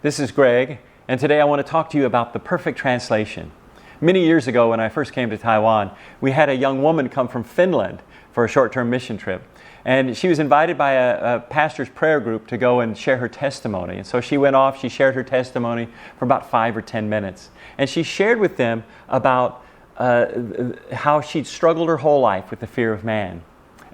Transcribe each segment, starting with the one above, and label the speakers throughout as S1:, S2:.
S1: This is Greg, and today I want to talk to you about the perfect translation. Many years ago, when I first came to Taiwan, we had a young woman come from Finland for a short-term mission trip. And she was invited by a pastor's prayer group to go and share her testimony. And so she went off, she shared her testimony for about 5 or 10 minutes. And she shared with them about how she'd struggled her whole life with the fear of man.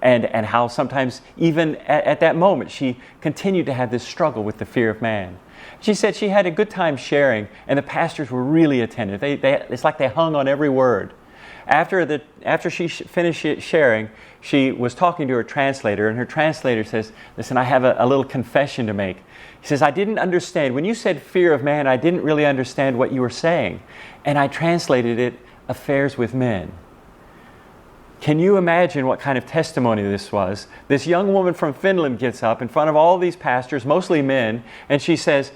S1: And how sometimes, even at that moment, she continued to have this struggle with the fear of man. She said she had a good time sharing, and the pastors were really attentive. It's like they hung on every word. After she finished sharing, she was talking to her translator, and her translator says, "Listen, I have a little confession to make." He says, "I didn't understand. When you said fear of man, I didn't really understand what you were saying. And I translated it, affairs with men." Can you imagine what kind of testimony this was? This young woman from Finland gets up in front of all these pastors, mostly men, and she says,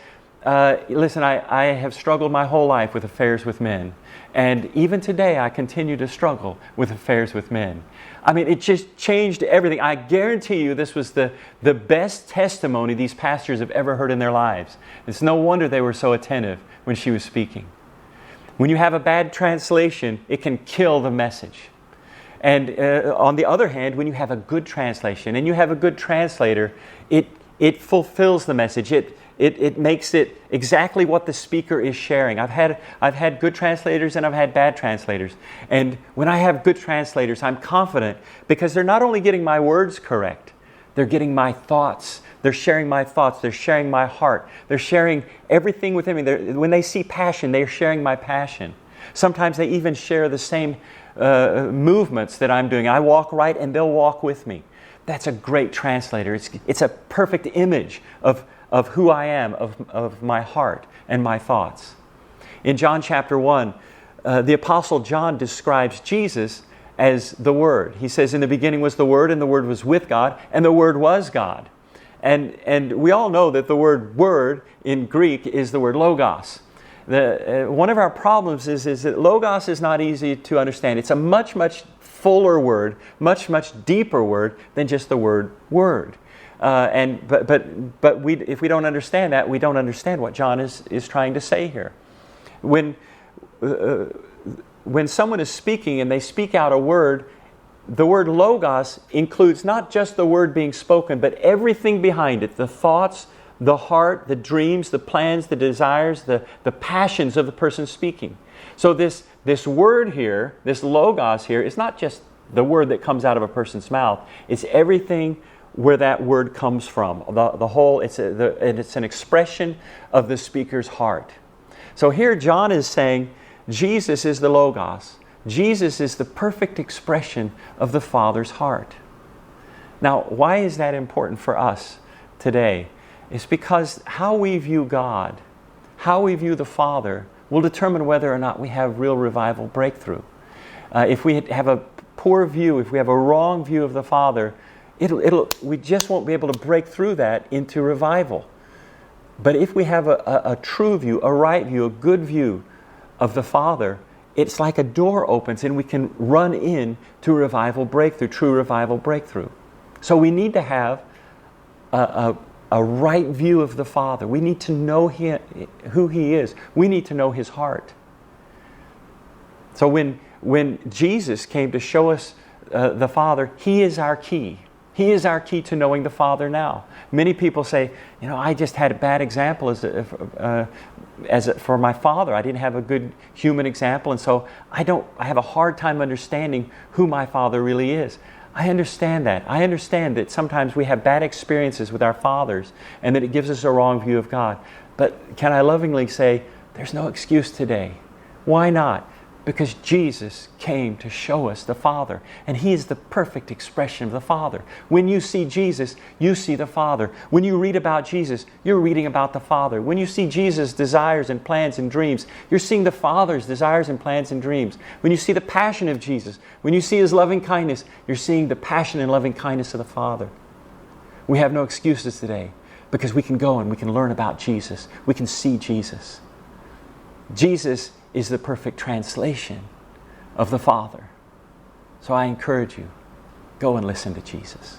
S1: "Listen, I have struggled my whole life with affairs with men. And even today, I continue to struggle with affairs with men." I mean, it just changed everything. I guarantee you this was the best testimony these pastors have ever heard in their lives. It's no wonder they were so attentive when she was speaking. When you have a bad translation, it can kill the message. And on the other hand, when you have a good translation and you have a good translator, it fulfills the message. It makes it exactly what the speaker is sharing. I've had good translators and I've had bad translators. And when I have good translators, I'm confident because they're not only getting my words correct, they're getting my thoughts. They're sharing my thoughts. They're sharing my heart. They're sharing everything within me. When they see passion, they're sharing my passion. Sometimes they even share the same movements that I'm doing. I walk right and they'll walk with me. That's a great translator. It's a perfect image of who I am, of my heart and my thoughts. In John chapter 1, the Apostle John describes Jesus as the Word. He says, "In the beginning was the Word, and the Word was with God, and the Word was God." And we all know that the word "word" in Greek is the word logos. One of our problems is that logos is not easy to understand. It's a much, much fuller word, much, much deeper word than just the word "word." But if we don't understand that, we don't understand what John is trying to say here. When someone is speaking and they speak out a word, the word logos includes not just the word being spoken, but everything behind it, the thoughts, the heart, the dreams, the plans, the desires, the passions of the person speaking. So this word here, this logos here, is not just the word that comes out of a person's mouth. It's everything where that word comes from. The whole, it's an expression of the speaker's heart. So here John is saying Jesus is the logos. Jesus is the perfect expression of the Father's heart. Now, why is that important for us today? It's because how we view God, how we view the Father, will determine whether or not we have real revival breakthrough. If we have a poor view, if we have a wrong view of the Father, we just won't be able to break through that into revival. But if we have a true view, a right view, a good view of the Father, it's like a door opens and we can run in to revival breakthrough, true revival breakthrough. So we need to have a right view of the Father. We need to know who He is. We need to know His heart. So when Jesus came to show us the Father, He is our key. He is our key to knowing the Father now. Many people say, I just had a bad example for my father. I didn't have a good human example, and so I have a hard time understanding who my Father really is. I understand that. I understand that sometimes we have bad experiences with our fathers and that it gives us a wrong view of God. But can I lovingly say, there's no excuse today. Why not? Because Jesus came to show us the Father, and He is the perfect expression of the Father. When you see Jesus, you see the Father. When you read about Jesus, you're reading about the Father. When you see Jesus' desires and plans and dreams, you're seeing the Father's desires and plans and dreams. When you see the passion of Jesus, when you see His loving kindness, you're seeing the passion and loving kindness of the Father. We have no excuses today because we can go and we can learn about Jesus. We can see Jesus. Jesus is the perfect translation of the Father. So I encourage you, go and listen to Jesus.